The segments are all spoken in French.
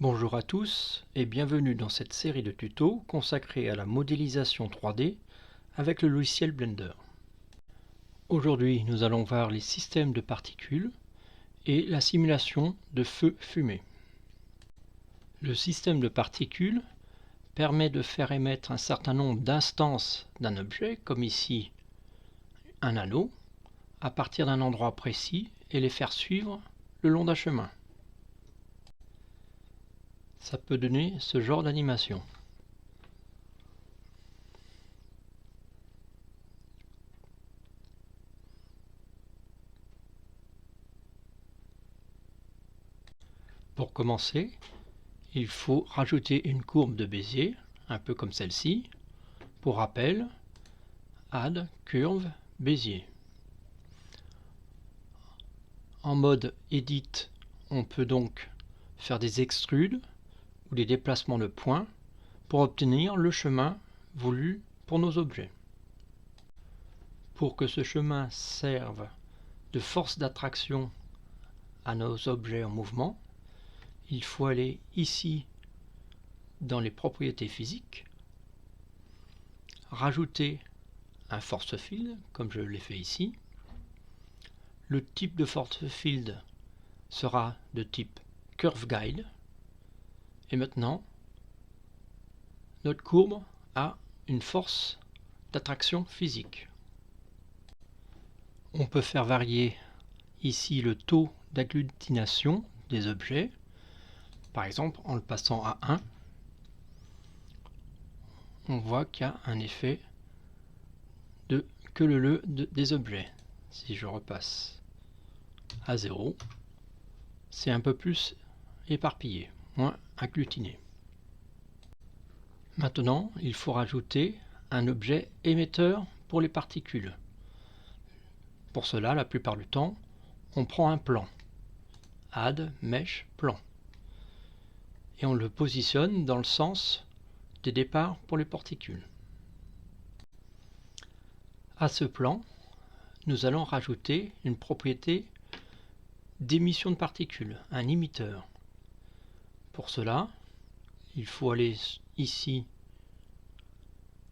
Bonjour à tous et bienvenue dans cette série de tutos consacrée à la modélisation 3D avec le logiciel Blender. Aujourd'hui, nous allons voir les systèmes de particules et la simulation de feu-fumée. Le système de particules permet de faire émettre un certain nombre d'instances d'un objet, comme ici un anneau, à partir d'un endroit précis et les faire suivre le long d'un chemin. Ça peut donner ce genre d'animation. Pour commencer, il faut rajouter une courbe de Bézier, un peu comme celle-ci. Pour rappel, Add Curve Bézier. En mode Edit, on peut donc faire des extrudes ou des déplacements de points pour obtenir le chemin voulu pour nos objets. Pour que ce chemin serve de force d'attraction à nos objets en mouvement, il faut aller ici dans les propriétés physiques, rajouter un force field comme je l'ai fait ici. Le type de force field sera de type curve guide et maintenant notre courbe a une force d'attraction physique. On peut faire varier ici le taux d'agglutination des objets, par exemple en le passant à 1. On voit qu'il y a un effet de queue-leu des objets. Si je repasse à 0, c'est un peu plus éparpillé, moins agglutiné. Maintenant, il faut rajouter un objet émetteur pour les particules. Pour cela, la plupart du temps, on prend un plan. Add Mesh Plan. Et on le positionne dans le sens des départs pour les particules. À ce plan, nous allons rajouter une propriété d'émission de particules, un émetteur. Pour cela, il faut aller ici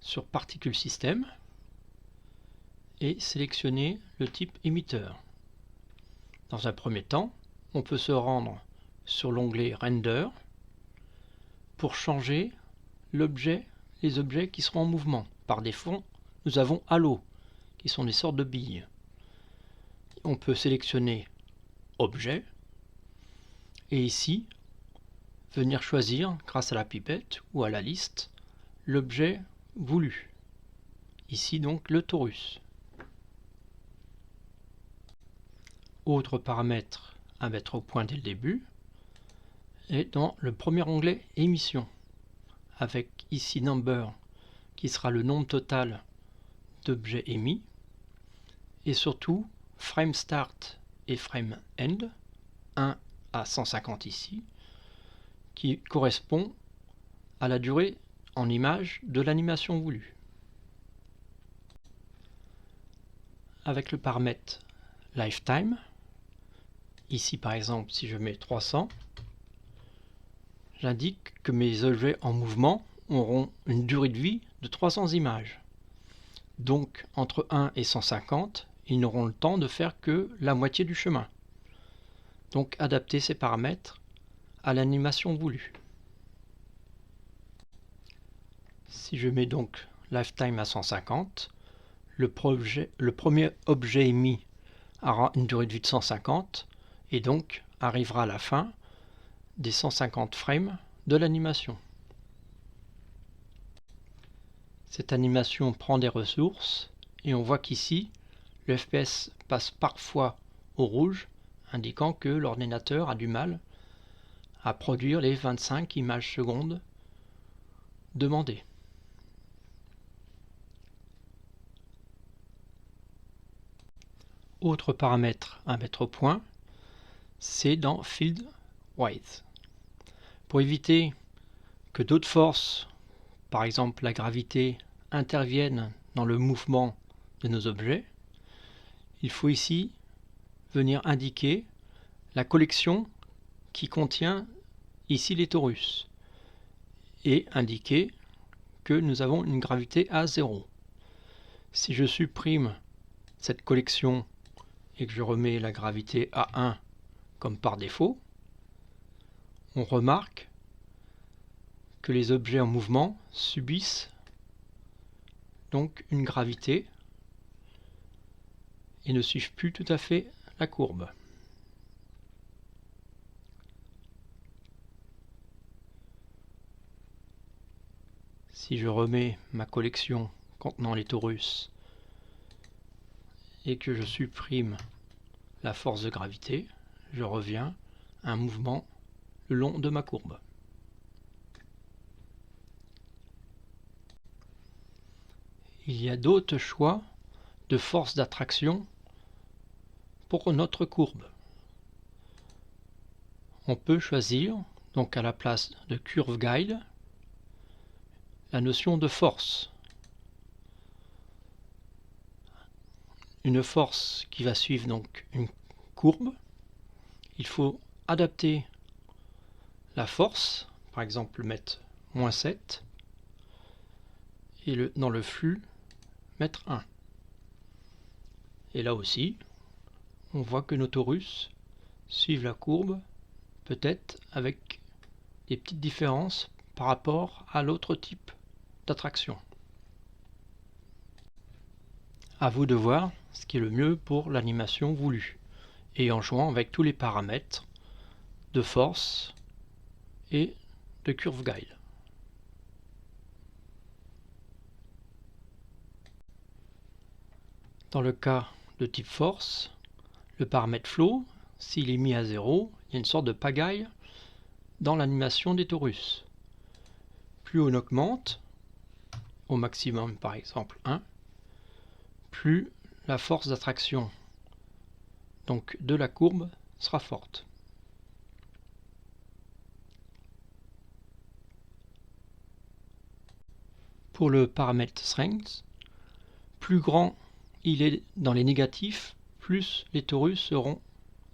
sur Particle System et sélectionner le type émetteur. Dans un premier temps, on peut se rendre sur l'onglet Render pour changer les objets qui seront en mouvement. Par défaut, nous avons Halo, qui sont des sortes de billes. On peut sélectionner Objet et ici venir choisir, grâce à la pipette ou à la liste, l'objet voulu. Ici donc le torus. Autre paramètre à mettre au point dès le début est dans le premier onglet Émission, avec ici Number qui sera le nombre total d'objets émis, et surtout Frame Start et Frame End, 1 à 150 ici, qui correspond à la durée en image de l'animation voulue. Avec le paramètre Lifetime, ici par exemple si je mets 300, j'indique que mes objets en mouvement auront une durée de vie de 300 images. Donc entre 1 et 150, ils n'auront le temps de faire que la moitié du chemin. Donc adapter ces paramètres à l'animation voulue. Si je mets donc Lifetime à 150, le premier objet émis aura une durée de vie de 150 et donc arrivera à la fin des 150 frames de l'animation. Cette animation prend des ressources et on voit qu'ici le FPS passe parfois au rouge, indiquant que l'ordinateur a du mal à produire les 25 images secondes demandées. Autre paramètre à mettre au point, c'est dans Field Width. Pour éviter que d'autres forces, par exemple la gravité, interviennent dans le mouvement de nos objets, il faut ici venir indiquer la collection qui contient ici les torus, et indiquer que nous avons une gravité à 0. Si je supprime cette collection et que je remets la gravité à 1 comme par défaut, on remarque que les objets en mouvement subissent donc une gravité et ne suivent plus tout à fait la courbe. Si je remets ma collection contenant les torus et que je supprime la force de gravité, je reviens à un mouvement le long de ma courbe. Il y a d'autres choix de force d'attraction pour notre courbe. On peut choisir, donc à la place de curve guide, la notion de force. Une force qui va suivre donc une courbe. Il faut adapter la force, par exemple mettre -7, et dans le flux mettre 1. Et là aussi, on voit que nos torus suivent la courbe, peut-être avec des petites différences par rapport à l'autre type d'attraction. À vous de voir ce qui est le mieux pour l'animation voulue, et en jouant avec tous les paramètres de force et de curve guide. Dans le cas de type force, le paramètre flow, s'il est mis à 0, il y a une sorte de pagaille dans l'animation des torus. Plus on augmente, au maximum par exemple 1, plus la force d'attraction donc de la courbe sera forte. Pour le paramètre strength, plus grand il est dans les négatifs, plus les torus seront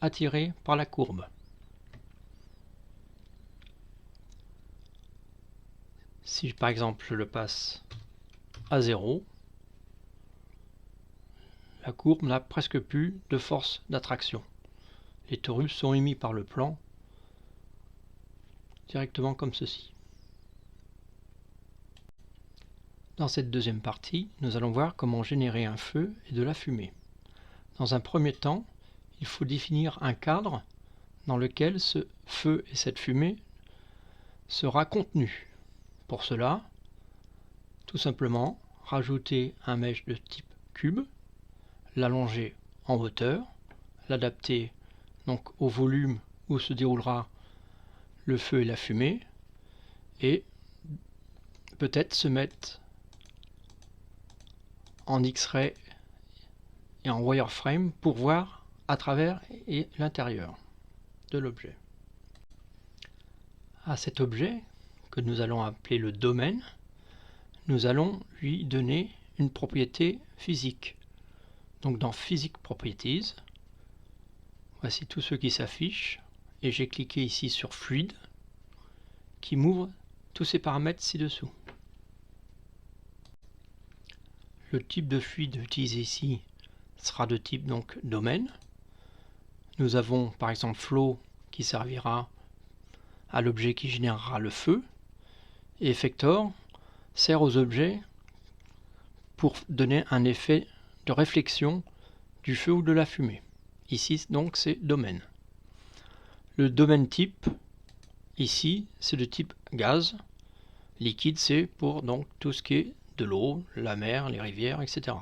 attirés par la courbe. Si par exemple je le passe à 0, la courbe n'a presque plus de force d'attraction. Les torus sont émis par le plan directement comme ceci. Dans cette deuxième partie, nous allons voir comment générer un feu et de la fumée. Dans un premier temps, il faut définir un cadre dans lequel ce feu et cette fumée sera contenu. Pour cela, tout simplement, rajouter un mesh de type cube, l'allonger en hauteur, l'adapter donc au volume où se déroulera le feu et la fumée, et peut-être se mettre en X-ray et en wireframe pour voir à travers et l'intérieur de l'objet. À cet objet, que nous allons appeler le domaine, nous allons lui donner une propriété physique. Donc dans Physics Properties, voici tout ce qui s'affiche, et j'ai cliqué ici sur Fluide, qui m'ouvre tous ces paramètres ci-dessous. Le type de fluide utilisé ici sera de type donc domaine. Nous avons par exemple flow qui servira à l'objet qui générera le feu, et effector sert aux objets pour donner un effet de réflexion du feu ou de la fumée. Ici donc c'est domaine. Le domaine type ici c'est de type gaz. Liquide c'est pour donc tout ce qui est de l'eau, la mer, les rivières, etc.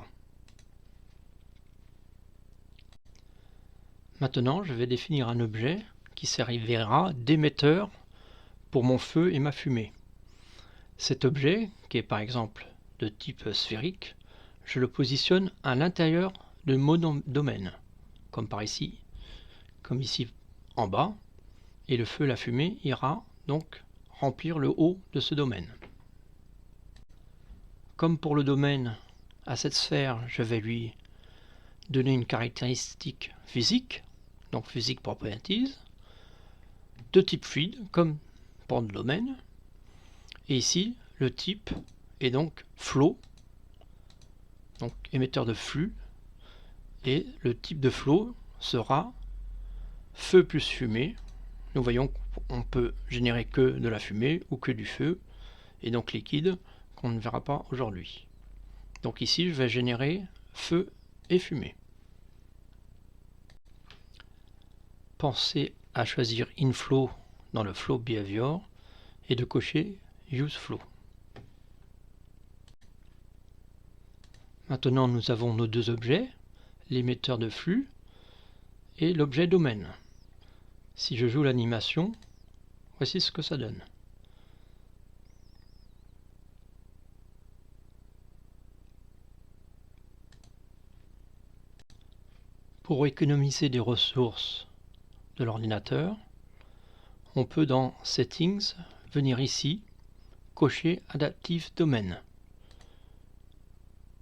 Maintenant, je vais définir un objet qui servira d'émetteur pour mon feu et ma fumée. Cet objet, qui est par exemple de type sphérique, je le positionne à l'intérieur de mon domaine, comme par ici, comme ici en bas, et le feu et la fumée ira donc remplir le haut de ce domaine. Comme pour le domaine, à cette sphère, je vais lui donner une caractéristique physique, donc Physics Properties, de type fluide, comme port de domaine. Et ici, le type est donc flow, donc émetteur de flux. Et le type de flow sera feu plus fumée. Nous voyons qu'on peut générer que de la fumée ou que du feu, et donc liquide, qu'on ne verra pas aujourd'hui. Donc ici, je vais générer feu et fumée. Pensez à choisir InFlow dans le Flow Behavior et de cocher Use Flow. Maintenant, nous avons nos deux objets, l'émetteur de flux et l'objet domaine. Si je joue l'animation, voici ce que ça donne. Pour économiser des ressources de l'ordinateur, on peut dans Settings venir ici, cocher Adaptive Domain.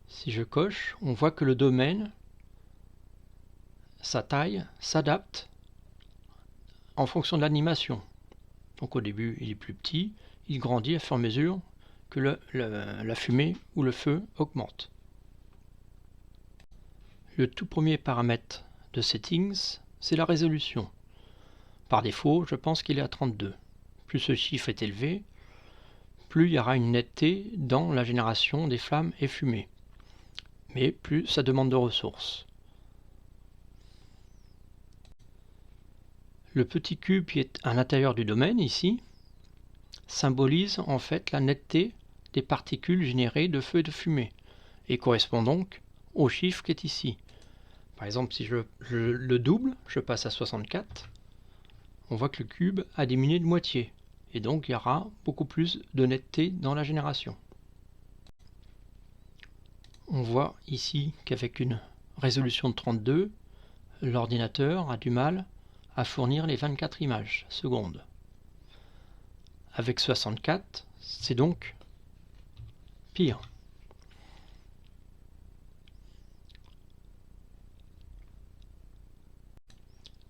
Si je coche, on voit que le domaine, sa taille, s'adapte en fonction de l'animation. Donc au début, il est plus petit, il grandit à fur et à mesure que la fumée ou le feu augmente. Le tout premier paramètre de Settings, c'est la résolution. Par défaut, je pense qu'il est à 32. Plus ce chiffre est élevé, plus il y aura une netteté dans la génération des flammes et fumées. Mais plus ça demande de ressources. Le petit cube qui est à l'intérieur du domaine, ici, symbolise en fait la netteté des particules générées de feu et de fumée, et correspond donc au chiffre qui est ici. Par exemple, si je le double, je passe à 64, on voit que le cube a diminué de moitié, et donc il y aura beaucoup plus de netteté dans la génération. On voit ici qu'avec une résolution de 32, l'ordinateur a du mal à fournir les 24 images secondes. Avec 64, c'est donc pire.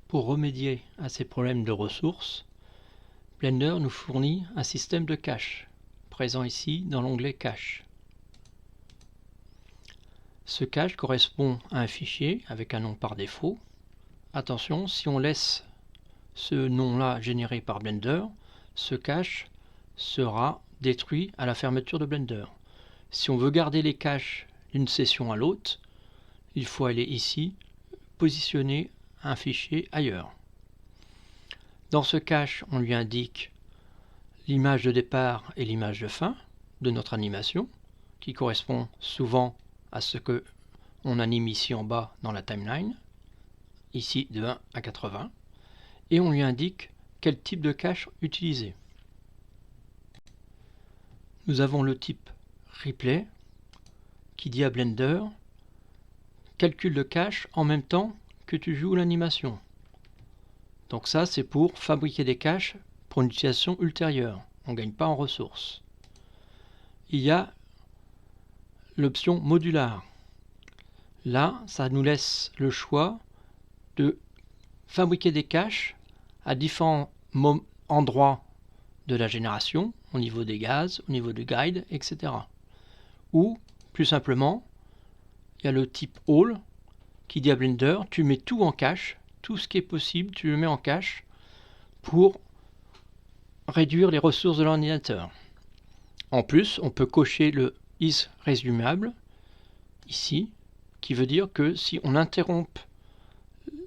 Pour remédier à ces problèmes de ressources, Blender nous fournit un système de cache, présent ici dans l'onglet Cache. Ce cache correspond à un fichier avec un nom par défaut. Attention, si on laisse ce nom-là généré par Blender, ce cache sera détruit à la fermeture de Blender. Si on veut garder les caches d'une session à l'autre, il faut aller ici, positionner un fichier ailleurs. Dans ce cache, on lui indique l'image de départ et l'image de fin de notre animation, qui correspond souvent à ce que on anime ici en bas dans la timeline, ici de 1 à 80, et on lui indique quel type de cache utiliser. Nous avons le type Replay qui dit à Blender calcule le cache en même temps que tu joues l'animation. Donc ça, c'est pour fabriquer des caches pour une utilisation ultérieure. On ne gagne pas en ressources. Il y a l'option modular. Là, ça nous laisse le choix de fabriquer des caches à différents endroits de la génération, au niveau des gaz, au niveau du guide, etc. Ou, plus simplement, il y a le type All qui dit à Blender, tu mets tout en cache, tout ce qui est possible, tu le mets en cache pour réduire les ressources de l'ordinateur. En plus, on peut cocher le is résumable ici, qui veut dire que si on interrompt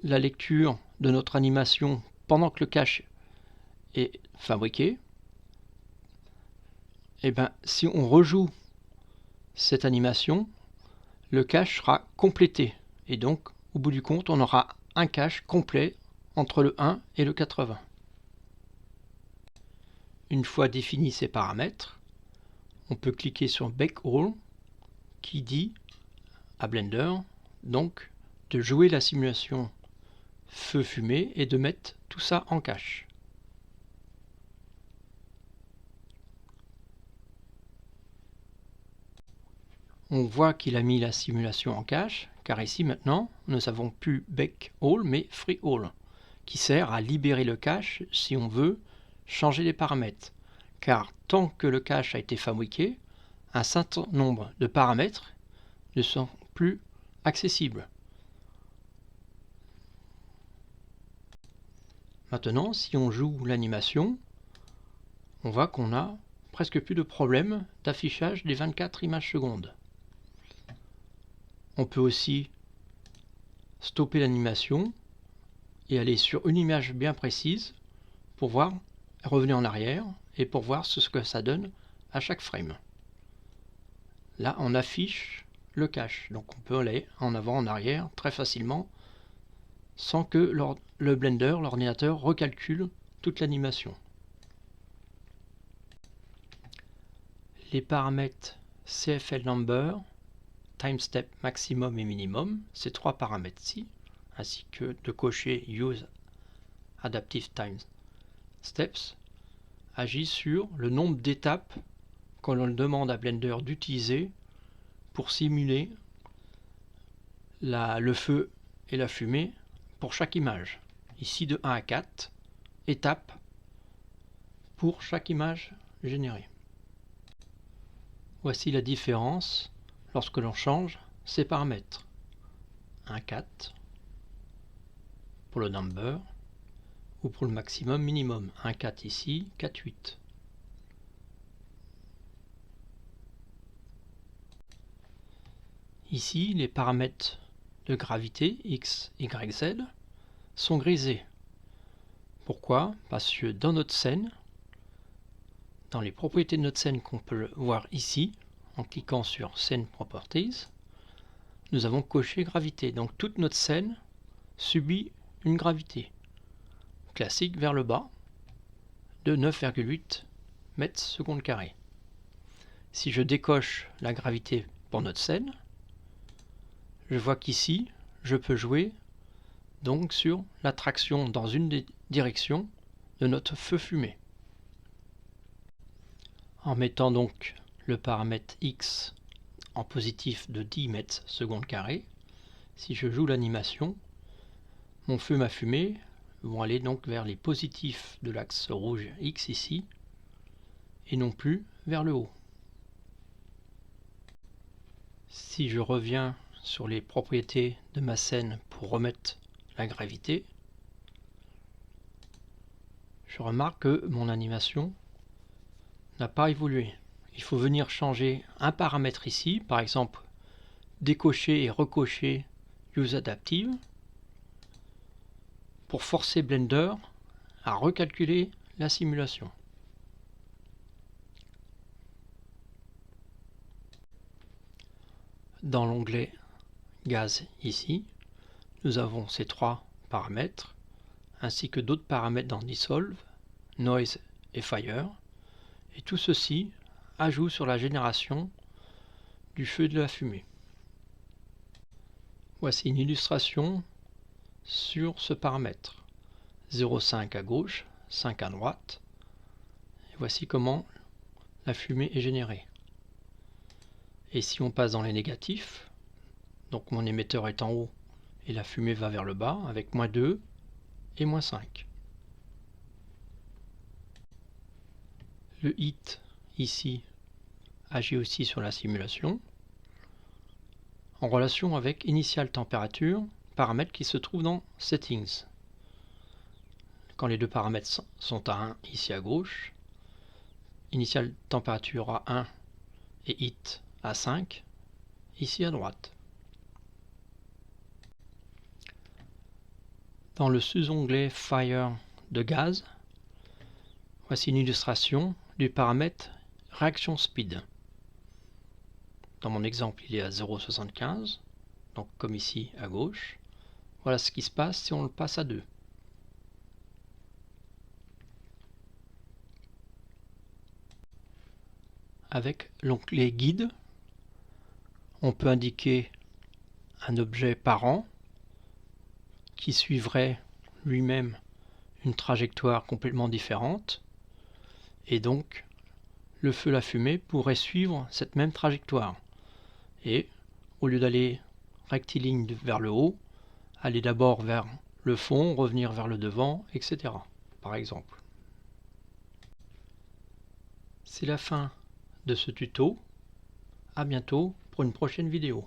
la lecture de notre animation pendant que le cache est fabriqué, et bien si on rejoue cette animation, le cache sera complété et donc au bout du compte on aura un cache complet entre le 1 et le 80. Une fois définis ces paramètres, on peut cliquer sur Bake All qui dit à Blender donc de jouer la simulation feu-fumée et de mettre tout ça en cache. On voit qu'il a mis la simulation en cache, car ici maintenant nous n'avons plus Bake All mais Free All, qui sert à libérer le cache si on veut changer les paramètres, car tant que le cache a été fabriqué, un certain nombre de paramètres ne sont plus accessibles. Maintenant, si on joue l'animation, on voit qu'on a presque plus de problème d'affichage des 24 images secondes. On peut aussi stopper l'animation et aller sur une image bien précise pour voir, revenir en arrière et pour voir ce que ça donne à chaque frame. Là, on affiche le cache, donc on peut aller en avant, en arrière très facilement sans que le Blender, l'ordinateur, recalcule toute l'animation. Les paramètres CFL Number, Time Step Maximum et Minimum, ces trois paramètres-ci, ainsi que de cocher Use Adaptive Time Steps, agissent sur le nombre d'étapes que l'on demande à Blender d'utiliser pour simuler le feu et la fumée pour chaque image. Ici de 1 à 4 étapes pour chaque image générée. Voici la différence lorsque l'on change ces paramètres. 1,4 pour le number ou pour le maximum minimum. 1,4 ici, 4,8. Ici, les paramètres de gravité X, Y, Z sont grisés. Pourquoi? Parce que dans notre scène, dans les propriétés de notre scène qu'on peut voir ici, en cliquant sur Scene Properties, nous avons coché gravité. Donc toute notre scène subit une gravité classique vers le bas de 9,8 mètres secondes carrés. Si je décoche la gravité pour notre scène, je vois qu'ici, je peux jouer donc sur la traction dans une des directions de notre feu fumé. En mettant donc le paramètre X en positif de 10 mètres secondes carrés, si je joue l'animation, mon feu, ma fumée vont aller donc vers les positifs de l'axe rouge X ici, et non plus vers le haut. Si je reviens sur les propriétés de ma scène pour remettre la gravité, je remarque que mon animation n'a pas évolué. Il faut venir changer un paramètre ici, par exemple décocher et recocher Use Adaptive, pour forcer Blender à recalculer la simulation. Dans l'onglet Gaz ici, nous avons ces trois paramètres, ainsi que d'autres paramètres dans Dissolve, Noise et Fire, et tout ceci ajoute sur la génération du feu et de la fumée. Voici une illustration sur ce paramètre. 0,5 à gauche, 5 à droite. Et voici comment la fumée est générée. Et si on passe dans les négatifs, donc mon émetteur est en haut et la fumée va vers le bas avec -2 et -5. Le hit ici agit aussi sur la simulation en relation avec initial température, paramètre qui se trouve dans Settings. Quand les deux paramètres sont à 1 ici à gauche, initial température à 1 et hit à 5 ici à droite. Dans le sous-onglet Fire de gaz, voici une illustration du paramètre Reaction Speed. Dans mon exemple, il est à 0,75, donc comme ici à gauche. Voilà ce qui se passe si on le passe à 2. Avec l'onglet Guide, on peut indiquer un objet parent qui suivrait lui-même une trajectoire complètement différente, et donc le feu, la fumée pourrait suivre cette même trajectoire, et au lieu d'aller rectiligne vers le haut, aller d'abord vers le fond, revenir vers le devant, etc. par exemple. C'est la fin de ce tuto. À bientôt pour une prochaine vidéo.